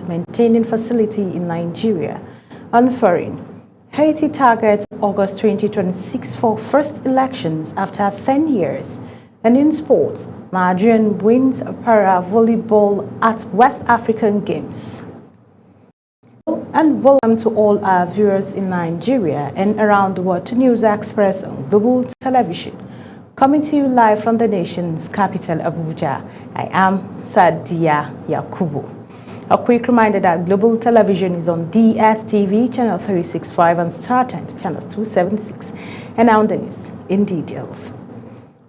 maintaining facility in Nigeria. On foreign, Haiti targets August 2026 for first elections after 10 years. And in sports, Nigerian wins para volleyball at West African Games. And welcome to all our viewers in Nigeria and around the world to News Express on Global Television. Coming to you live from the nation's capital, Abuja, I am Sadia Yakubu. A quick reminder that Global Television is on DSTV, channel 365 and StarTimes, channel 276. And now the news in details.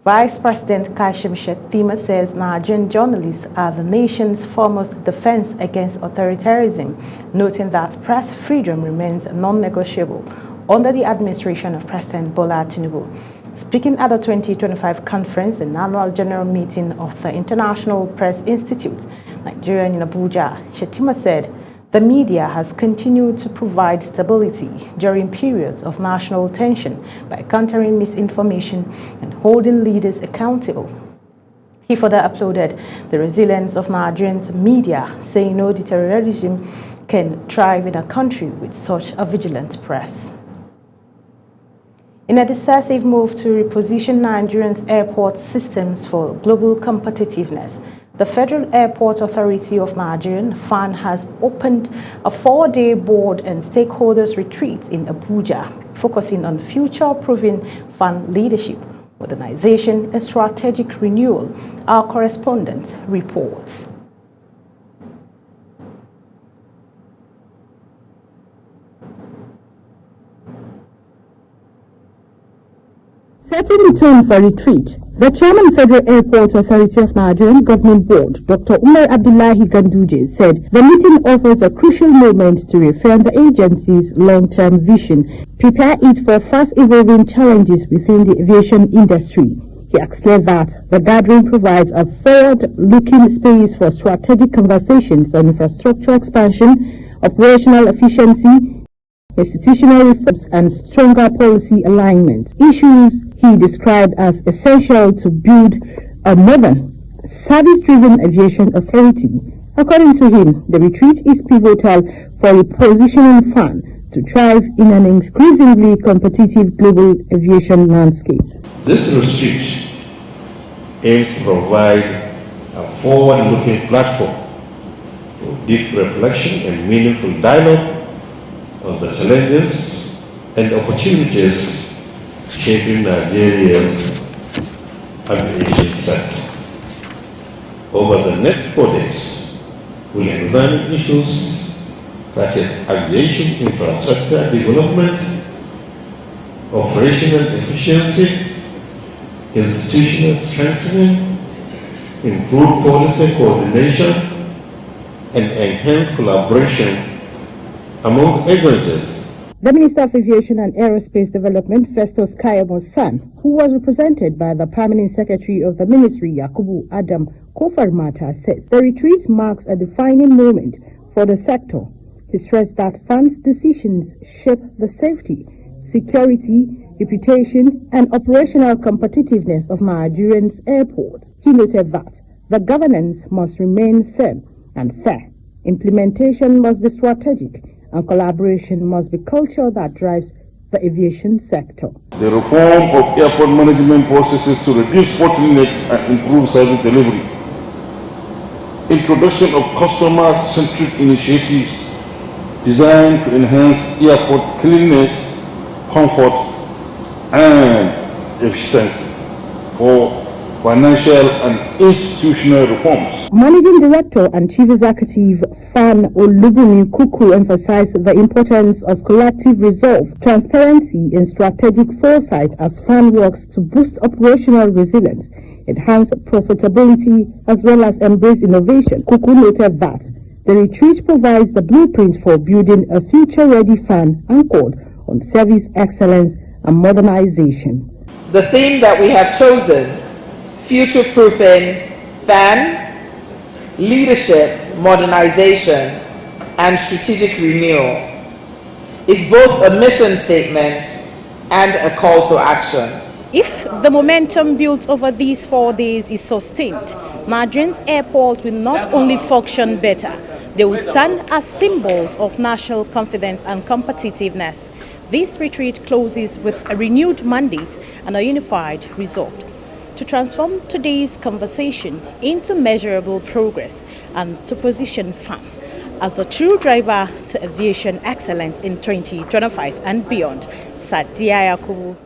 Vice President Kashim Shettima says Nigerian journalists are the nation's foremost defense against authoritarianism, noting that press freedom remains non-negotiable under the administration of President Bola Tinubu. Speaking at the 2025 conference and annual general meeting of the International Press Institute, Nigeria in Abuja, Shettima said the media has continued to provide stability during periods of national tension by countering misinformation and holding leaders accountable. He further applauded the resilience of Nigerians media, saying no deterioration can thrive in a country with such a vigilant press. In a decisive move to reposition Nigeria's airport systems for global competitiveness, the Federal Airport Authority of Nigeria, FAN, has opened a 4-day board and stakeholders retreat in Abuja, focusing on future-proofing FAN leadership, modernization, and strategic renewal. Our correspondent reports. Setting the tone for retreat, the Chairman Federal Airport Authority of Nigeria Governing Board, Dr. Umar Abdullahi Ganduje, said the meeting offers a crucial moment to reaffirm the agency's long-term vision, prepare it for fast-evolving challenges within the aviation industry. He explained that the gathering provides a forward-looking space for strategic conversations on infrastructure expansion, operational efficiency, institutional reforms and stronger policy alignment, issues he described as essential to build a modern, service-driven aviation authority. According to him, the retreat is pivotal for repositioning FAN to thrive in an increasingly competitive global aviation landscape. This retreat aims to provide a forward-looking platform for deep reflection and meaningful dialogue on the challenges and opportunities shaping Nigeria's aviation sector. Over the next 4 days, we'll examine issues such as aviation infrastructure development, operational efficiency, institutional strengthening, improved policy coordination, and enhanced collaboration among agencies. The Minister of Aviation and Aerospace Development, Festus Kayamo San, who was represented by the Permanent Secretary of the Ministry, Yakubu Adam Kofarmata, says the retreat marks a defining moment for the sector. He stressed that FAN's decisions shape the safety, security, reputation, and operational competitiveness of Nigerians' airports. He noted that the governance must remain firm and fair, implementation must be strategic, and collaboration must be culture that drives the aviation sector. The reform of airport management processes to reduce bottlenecks and improve service delivery. Introduction of customer-centric initiatives designed to enhance airport cleanliness, comfort, and efficiency for financial and institutional reforms. Managing Director and Chief Executive FAN Olubunmi Kuku emphasized the importance of collective resolve, transparency, and strategic foresight as FAN works to boost operational resilience, enhance profitability, as well as embrace innovation. Kuku noted that the retreat provides the blueprint for building a future-ready FAN anchored on service excellence and modernization. The theme that we have chosen, future-proofing FAN, leadership, modernization, and strategic renewal, is both a mission statement and a call to action. If the momentum built over these 4 days is sustained, Nigeria's airport will not only function better, They will stand as symbols of national confidence and competitiveness. This retreat closes with a renewed mandate and a unified resolve to transform today's conversation into measurable progress and to position FAM as the true driver to aviation excellence in 2025 and beyond. Sadia Yakubu,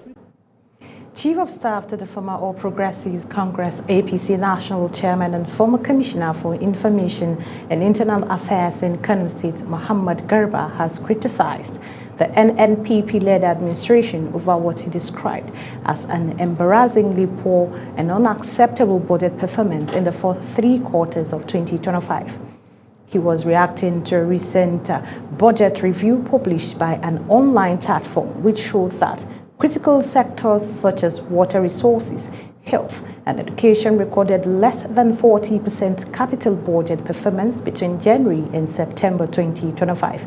Chief of Staff to the former All Progressives Congress APC National Chairman and former Commissioner for Information and Internal Affairs in Kano State, Muhammad Garba, has criticized the NNPP-led administration over what he described as an embarrassingly poor and unacceptable budget performance in the first 3 quarters of 2025. He was reacting to a recent budget review published by an online platform which showed that critical sectors such as water resources, health, and education recorded less than 40% capital budget performance between January and September 2025.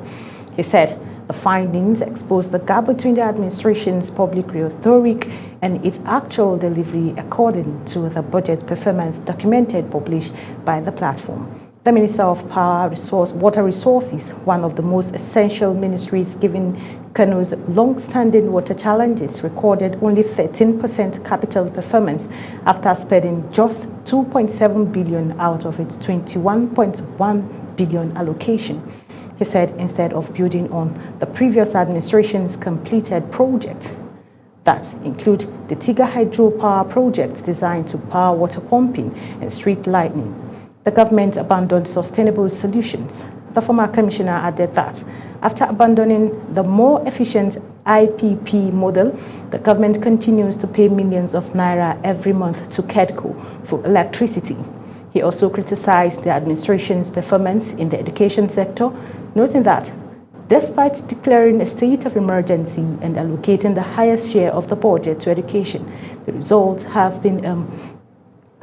He said the findings exposed the gap between the administration's public rhetoric and its actual delivery according to the budget performance documented published by the platform. The Minister of Water Resources, one of the most essential ministries given Kano's long-standing water challenges, recorded only 13% capital performance after spending just 2.7 billion out of its 21.1 billion allocation. He said instead of building on the previous administration's completed projects that include the Tiga hydropower project designed to power water pumping and street lighting, the government abandoned sustainable solutions. The former commissioner added that after abandoning the more efficient IPP model, the government continues to pay millions of naira every month to KEDCO for electricity. He also criticized the administration's performance in the education sector, noting that despite declaring a state of emergency and allocating the highest share of the budget to education, the results have been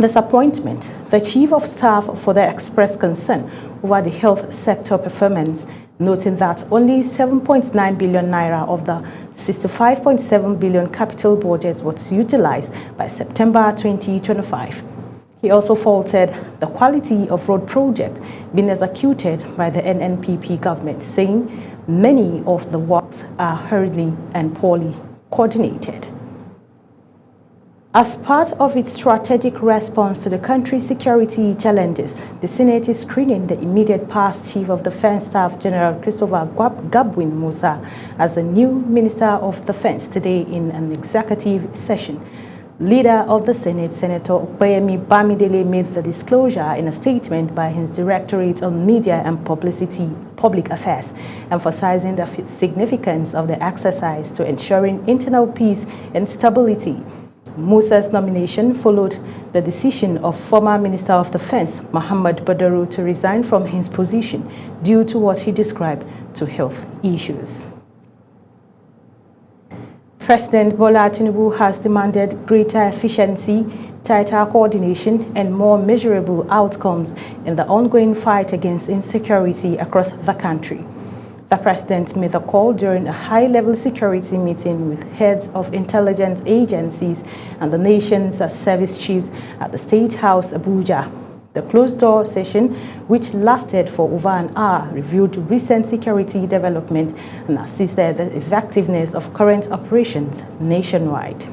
disappointment. The Chief of Staff further expressed concern over the health sector performance, noting that only 7.9 billion naira of the 65.7 billion capital budget was utilized by September 2025. He also faulted the quality of road projects being executed by the NNPP government, saying many of the works are hurriedly and poorly coordinated. As part of its strategic response to the country's security challenges, the Senate is screening the immediate past Chief of Defense Staff General Christopher Gabwin Musa as the new Minister of Defense today in an executive session. Leader of the Senate, Senator Opeyemi Bamidele, made the disclosure in a statement by his Directorate on Media and Public Affairs, emphasizing the significance of the exercise to ensuring internal peace and stability. Musa's nomination followed the decision of former Minister of Defense Muhammad Badaru to resign from his position due to what he described to health issues. President Bola Tinubu has demanded greater efficiency, tighter coordination, and more measurable outcomes in the ongoing fight against insecurity across the country. The president made the call during a high-level security meeting with heads of intelligence agencies and the nation's service chiefs at the State House, Abuja. The closed-door session, which lasted for over an hour, reviewed recent security development and assisted the effectiveness of current operations nationwide.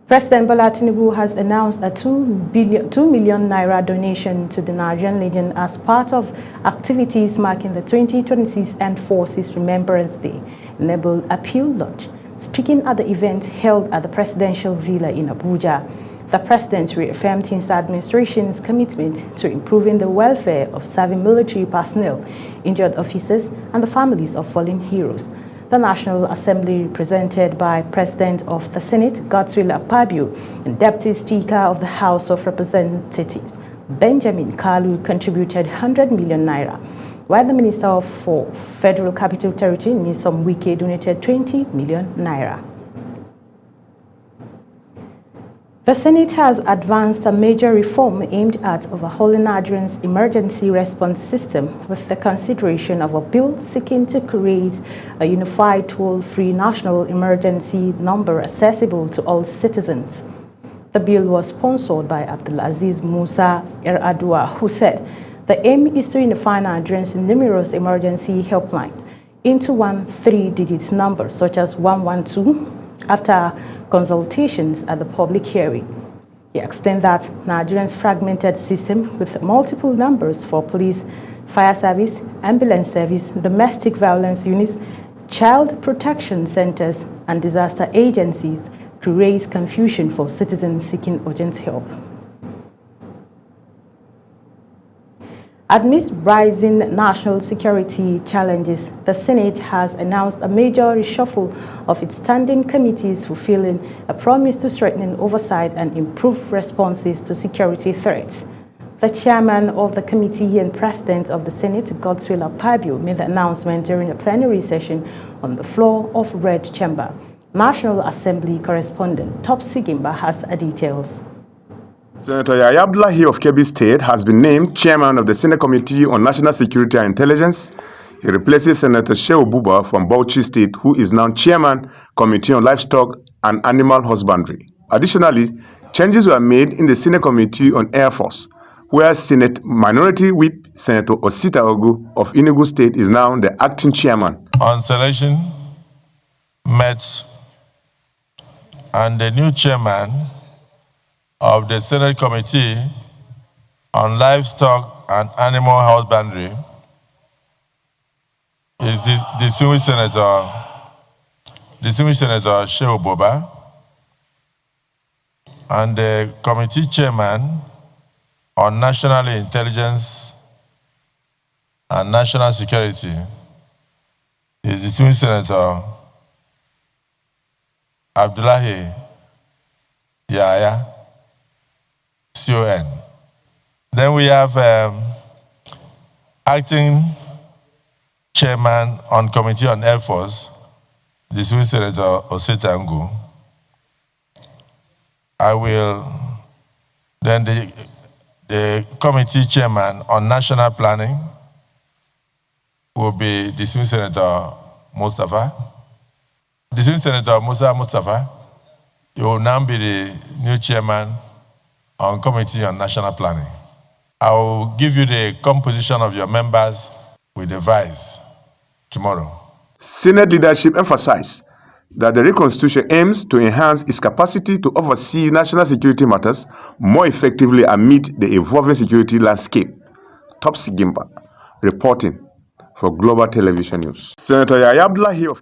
President Bola Tinubu has announced a 2 million naira donation to the Nigerian Legion as part of activities marking the 2026 Armed Forces Remembrance Day, Naval Appeal Lodge. Speaking at the event held at the Presidential Villa in Abuja, the president reaffirmed his administration's commitment to improving the welfare of serving military personnel, injured officers, and the families of fallen heroes. The National Assembly, represented by President of the Senate, Godswill Akpabio, and Deputy Speaker of the House of Representatives, Benjamin Kalu, contributed 100 million naira, while the Minister for Federal Capital Territory, Nyesom Wike, donated 20 million naira. The Senate has advanced a major reform aimed at overhauling Nigeria's emergency response system with the consideration of a bill seeking to create a unified toll-free national emergency number accessible to all citizens. The bill was sponsored by Abdulaziz Musa Yar'Adua, who said the aim is to unify Nigerians' numerous emergency helplines into one 3-digit number, such as 112, after consultations at the public hearing. He explained that Nigerians' fragmented system with multiple numbers for police, fire service, ambulance service, domestic violence units, child protection centers, and disaster agencies creates confusion for citizens seeking urgent help. Amidst rising national security challenges, the Senate has announced a major reshuffle of its standing committees, fulfilling a promise to strengthen oversight and improve responses to security threats. The chairman of the committee and president of the Senate, Godswill Akpabio, made the announcement during a plenary session on the floor of Red Chamber. National Assembly correspondent Topsy Gimba has the details. Senator Yahya Abdullahi of Kebbi State has been named chairman of the Senate Committee on National Security and Intelligence. He replaces Senator Shehu Buba from Bauchi State, who is now chairman, Committee on Livestock and Animal Husbandry. Additionally, changes were made in the Senate Committee on Air Force, where Senate Minority Whip Senator Osita Ogu of Enugu State is now the acting chairman. On selection, met and the new chairman of the Senate Committee on Livestock and Animal Husbandry is the distinguished Senator Shehu Buba, and the committee chairman on National Intelligence and National Security is the distinguished Senator Abdullahi Yahya, CON. Then we have acting chairman on Committee on Air Force, the distinguished Senator Osita Ogu. Then the committee chairman on national planning will be the distinguished Senator Mustafa. Distinguished Senator Musa Mustafa, you will now be the new chairman on Committee on National Planning. I will give you the composition of your members with the vice tomorrow. Senate leadership emphasized that the reconstitution aims to enhance its capacity to oversee national security matters more effectively amid the evolving security landscape. Topsy Gimba, reporting for Global Television News. Senator Yahya Abdullahi of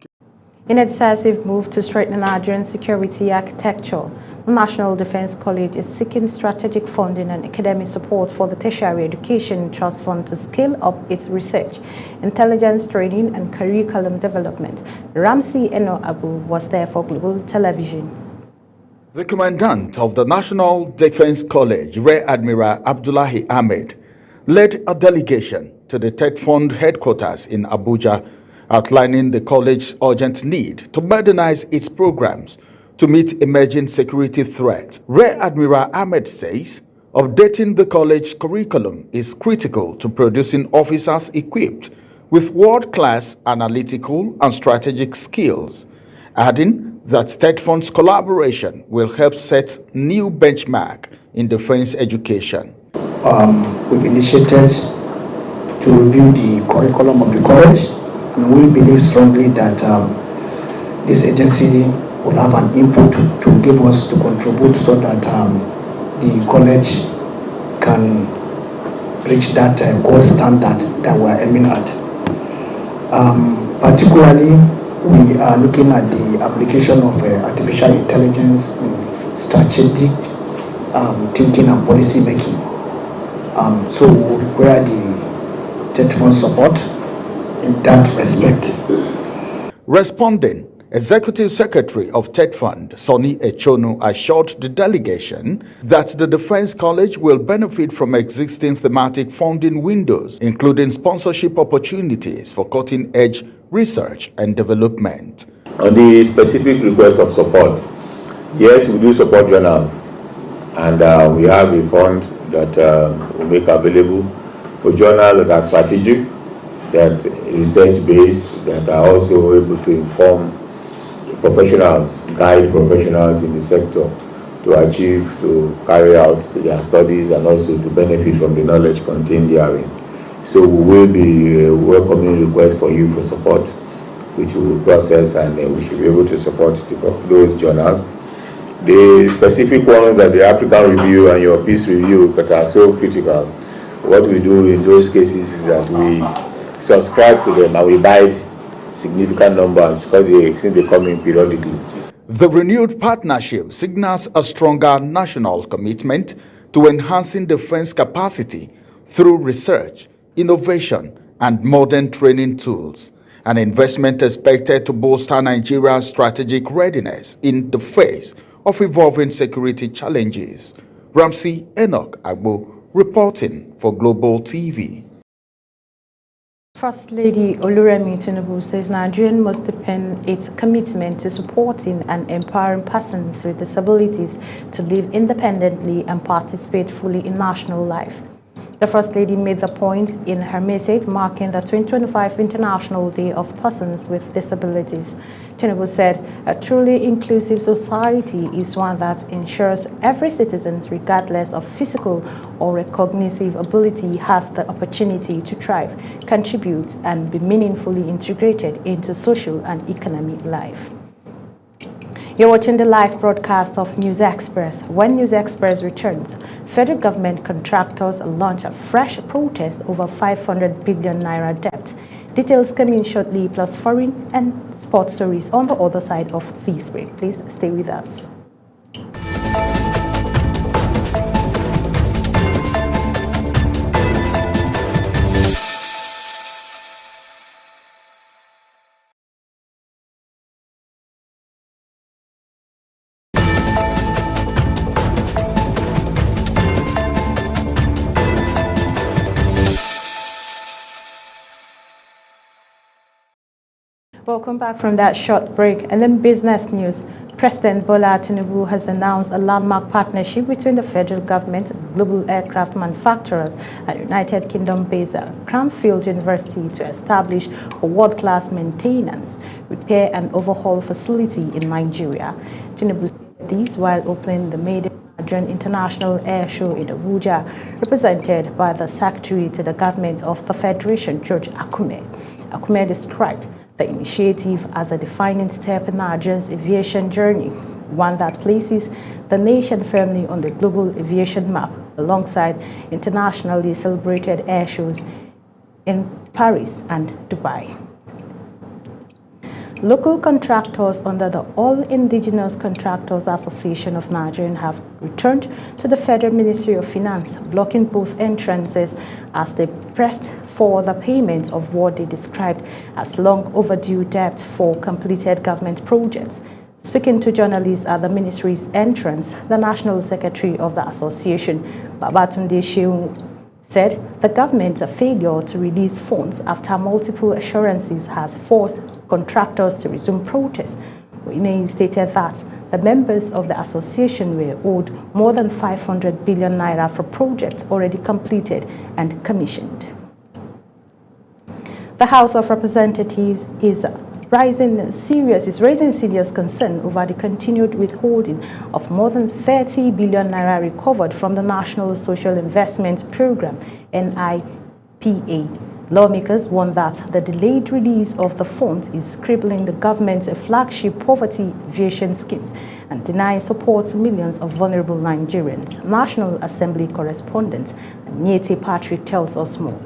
In a decisive move to strengthen Nigerian security architecture, the National Defense College is seeking strategic funding and academic support for the Tertiary Education Trust Fund to scale up its research, intelligence training, and curriculum development. Ramsey Eno Abu was there for Global Television. The commandant of the National Defense College, Rear Admiral Abdullahi Ahmed, led a delegation to the TED Fund headquarters in Abuja, outlining the college's urgent need to modernize its programs to meet emerging security threats. Rear Admiral Ahmed says updating the college curriculum is critical to producing officers equipped with world-class analytical and strategic skills, adding that TED Fund's collaboration will help set new benchmark in defense education. We've initiated to review the curriculum of the college, and we believe strongly that this agency will have an input to give us, to contribute so that the college can reach that gold standard that we're aiming at. Particularly, we are looking at the application of artificial intelligence in strategic thinking and policy making. So we require the TED Fund support in that respect. Responding, Executive Secretary of TED Fund, Sonny Echonu, assured the delegation that the Defense College will benefit from existing thematic funding windows, including sponsorship opportunities for cutting-edge research and development. On the specific request of support, yes, we do support journals, and we have a fund that we make available for journals that are strategic, that research-based, that are also able to inform professionals, guide professionals in the sector to achieve, to carry out their studies, and also to benefit from the knowledge contained therein. So we will be welcoming requests for you for support, which we will process, and we should be able to support those journals. The specific ones that the African Review and your Peace Review that are so critical, what we do in those cases is that we subscribe to them and we buy significant numbers because they seem to come in periodically. The renewed partnership signals a stronger national commitment to enhancing defense capacity through research, innovation, and modern training tools. An investment expected to bolster Nigeria's strategic readiness in the face of evolving security challenges. Ramsey Enoch Agbo reporting for Global TV. First Lady Oluremi Tinubu says Nigeria must deepen its commitment to supporting and empowering persons with disabilities to live independently and participate fully in national life. The First Lady made the point in her message marking the 2025 International Day of Persons with Disabilities. Tinubu said, a truly inclusive society is one that ensures every citizen, regardless of physical or cognitive ability, has the opportunity to thrive, contribute, and be meaningfully integrated into social and economic life. You're watching the live broadcast of News Express. When News Express returns, federal government contractors launch a fresh protest over 500 billion naira debt. Details coming shortly, plus foreign and sports stories on the other side of this break. Please stay with us. Welcome back from that short break. And then business news. President Bola Tinubu has announced a landmark partnership between the federal government, global aircraft manufacturers, and United Kingdom-based Cranfield University to establish a world-class maintenance, repair, and overhaul facility in Nigeria. Tinubu said this while opening the maiden Nigerian International Air Show in Abuja, represented by the Secretary to the Government of the Federation, George Akume. Akume described the initiative as a defining step in Nigeria's aviation journey, one that places the nation firmly on the global aviation map, alongside internationally celebrated air shows in Paris and Dubai. Local contractors under the All Indigenous Contractors Association of Nigeria have returned to the Federal Ministry of Finance, blocking both entrances as they pressed for the payment of what they described as long overdue debt for completed government projects. Speaking to journalists at the ministry's entrance, the National Secretary of the Association, Babatunde Shehu, said the government's failure to release funds after multiple assurances has forced contractors to resume protests. He stated that the members of the association were owed more than 500 billion naira for projects already completed and commissioned. The House of Representatives is raising serious concern over the continued withholding of more than 30 billion naira recovered from the National Social Investment Program, NIPA. Lawmakers warn that the delayed release of the funds is crippling the government's flagship poverty evasion schemes and denying support to millions of vulnerable Nigerians. National Assembly correspondent Nyete Patrick tells us more.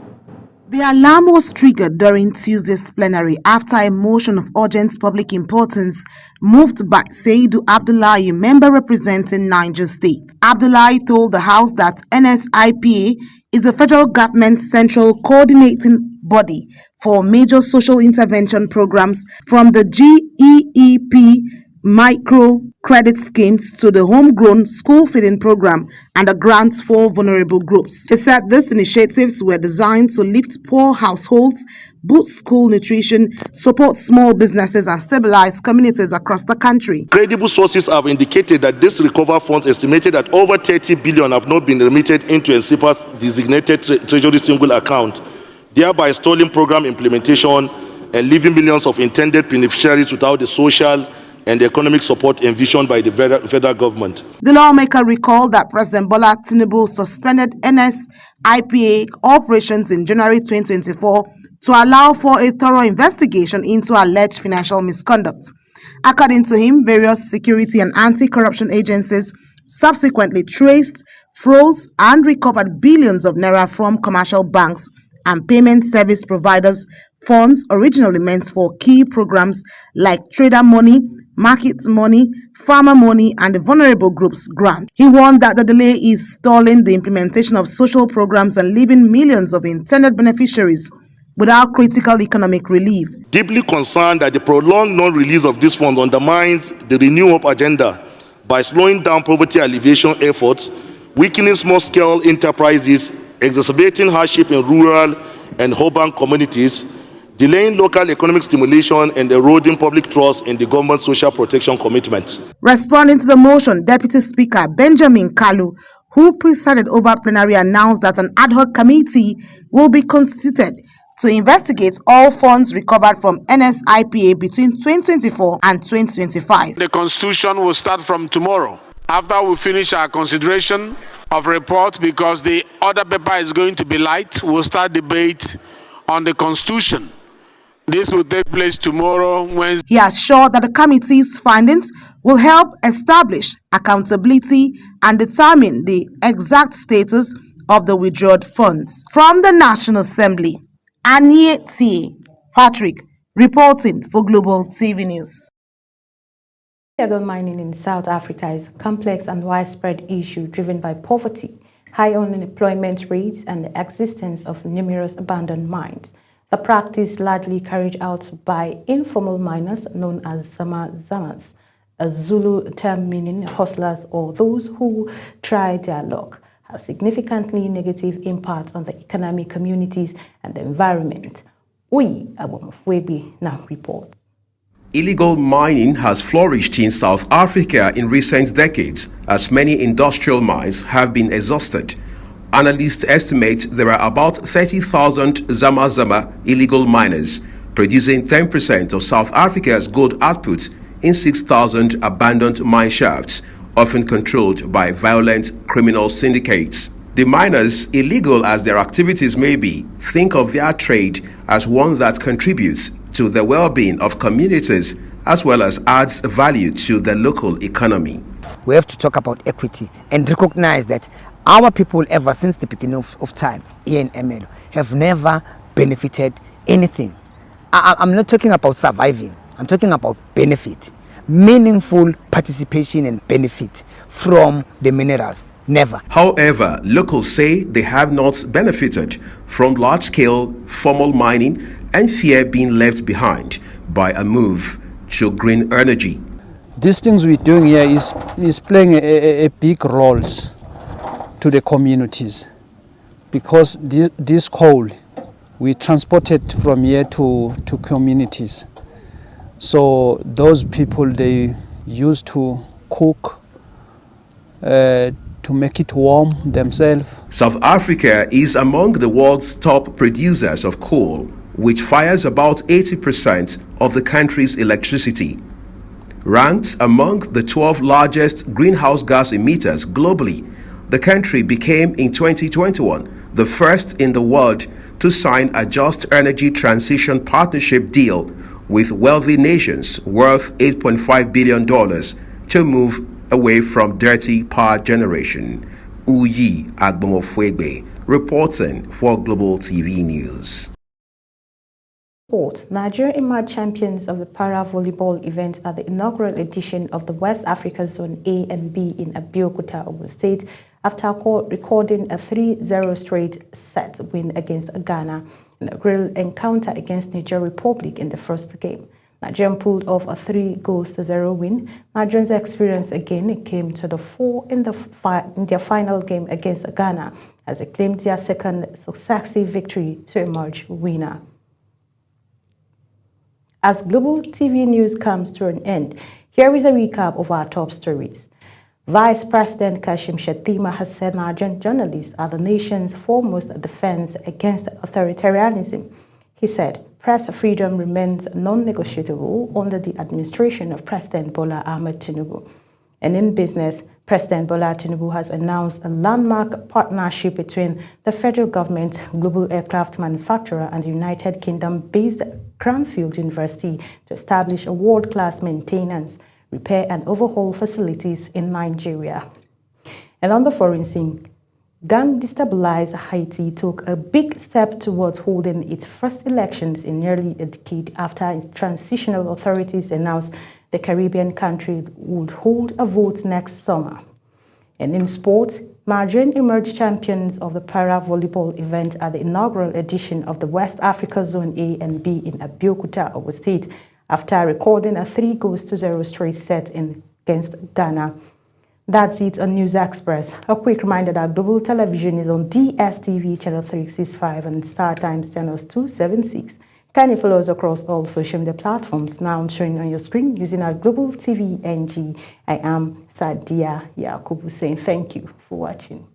The alarm was triggered during Tuesday's plenary after a motion of urgent public importance moved by Saidu Abdullahi, member representing Niger State. Abdullahi told the House that NSIPA is the federal government's central coordinating body for major social intervention programs, from the GEEP micro credit schemes to the homegrown school feeding program and the grants for vulnerable groups. He said these initiatives were designed to lift poor households, boost school nutrition, support small businesses, and stabilize communities across the country. Credible sources have indicated that this recovery funds estimated that over 30 billion have not been remitted into NSIPA's designated treasury single account, thereby stalling program implementation and leaving millions of intended beneficiaries without the social and the economic support envisioned by the federal government. The lawmaker recalled that President Bola Tinubu suspended NSIPA operations in January 2024 to allow for a thorough investigation into alleged financial misconduct. According to him, various security and anti-corruption agencies subsequently traced, froze, and recovered billions of naira from commercial banks and payment service providers' funds originally meant for key programs like trader money, market money, farmer money, and the vulnerable groups grant. He warned that the delay is stalling the implementation of social programs and leaving millions of intended beneficiaries without critical economic relief. Deeply concerned that the prolonged non-release of these funds undermines the Renew Hope agenda by slowing down poverty alleviation efforts, weakening small-scale enterprises, exacerbating hardship in rural and urban communities, delaying local economic stimulation, and eroding public trust in the government's social protection commitments. Responding to the motion, Deputy Speaker Benjamin Kalu, who presided over plenary, announced that an ad hoc committee will be constituted to investigate all funds recovered from NSIPA between 2024 and 2025. The Constitution will start from tomorrow. After we finish our consideration of report, because the other paper is going to be light, we'll start debate on the Constitution. This will take place tomorrow, Wednesday. He assured that the committee's findings will help establish accountability and determine the exact status of the withdrawed funds. From the National Assembly, Anie T. Patrick reporting for Global TV News. Illegal mining in South Africa is a complex and widespread issue driven by poverty, high unemployment rates, and the existence of numerous abandoned mines. The practice, largely carried out by informal miners known as Zama-Zamas, a Zulu term meaning hustlers or those who try their luck, has significantly negative impact on the economic communities and the environment. Abomofwebi now reports. Illegal mining has flourished in South Africa in recent decades, as many industrial mines have been exhausted. Analysts estimate there are about 30,000 Zama-Zama illegal miners, producing 10% of South Africa's gold output in 6,000 abandoned mine shafts, often controlled by violent criminal syndicates. The miners, illegal as their activities may be, think of their trade as one that contributes to the well-being of communities as well as adds value to the local economy. We have to talk about equity and recognize that our people, ever since the beginning of time here in Ermelo, have never benefited anything. I'm not talking about surviving. I'm talking about benefit, meaningful participation and benefit from the minerals. Never. However, locals say they have not benefited from large-scale formal mining and fear being left behind by a move to green energy. These things we're doing here is playing a big role to the communities, because this coal we transported from here to communities. So those people, they used to cook, to make it warm themselves. South Africa is among the world's top producers of coal, which fires about 80% of the country's electricity. Ranked among the 12 largest greenhouse gas emitters globally, the country became in 2021 the first in the world to sign a Just Energy Transition Partnership deal with wealthy nations worth $8.5 billion to move away from dirty power generation. Uyi Agbomofwegbe reporting for Global TV News. Sport. Nigeria emerged champions of the para-volleyball event at the inaugural edition of the West Africa Zone A and B in Abeokuta, Ogun State, after recording a 3-0 straight set win against Ghana in a real encounter against Niger Republic in the first game. Nigeria pulled off a 3-0 win. Nigerians' experience again came to the fore in their final game against Ghana as they claimed their second successive victory to emerge winner. As Global TV News comes to an end, here is a recap of our top stories. Vice President Kashim Shettima has said Nigerian journalists are the nation's foremost defense against authoritarianism. He said, press freedom remains non-negotiable under the administration of President Bola Ahmed Tinubu. And in business, President Bola Tinubu has announced a landmark partnership between the federal government, global aircraft manufacturer, and the United Kingdom-based Cranfield University to establish a world-class maintenance, repair, and overhaul facilities in Nigeria. And on the foreign scene, gang destabilized Haiti took a big step towards holding its first elections in nearly a decade after its transitional authorities announced the Caribbean country would hold a vote next summer. And in sports, Nigerian emerged champions of the para-volleyball event at the inaugural edition of the West Africa Zone A and B in Abeokuta, Ogun State, after recording a 3-0 straight set against Ghana. That's it on News Express. A quick reminder that Global Television is on DSTV channel 365 and Star Times channels 276. Kindly follow us across all social media platforms now showing on your screen using our Global TV NG. I am Sadia Yakubu saying thank you for watching.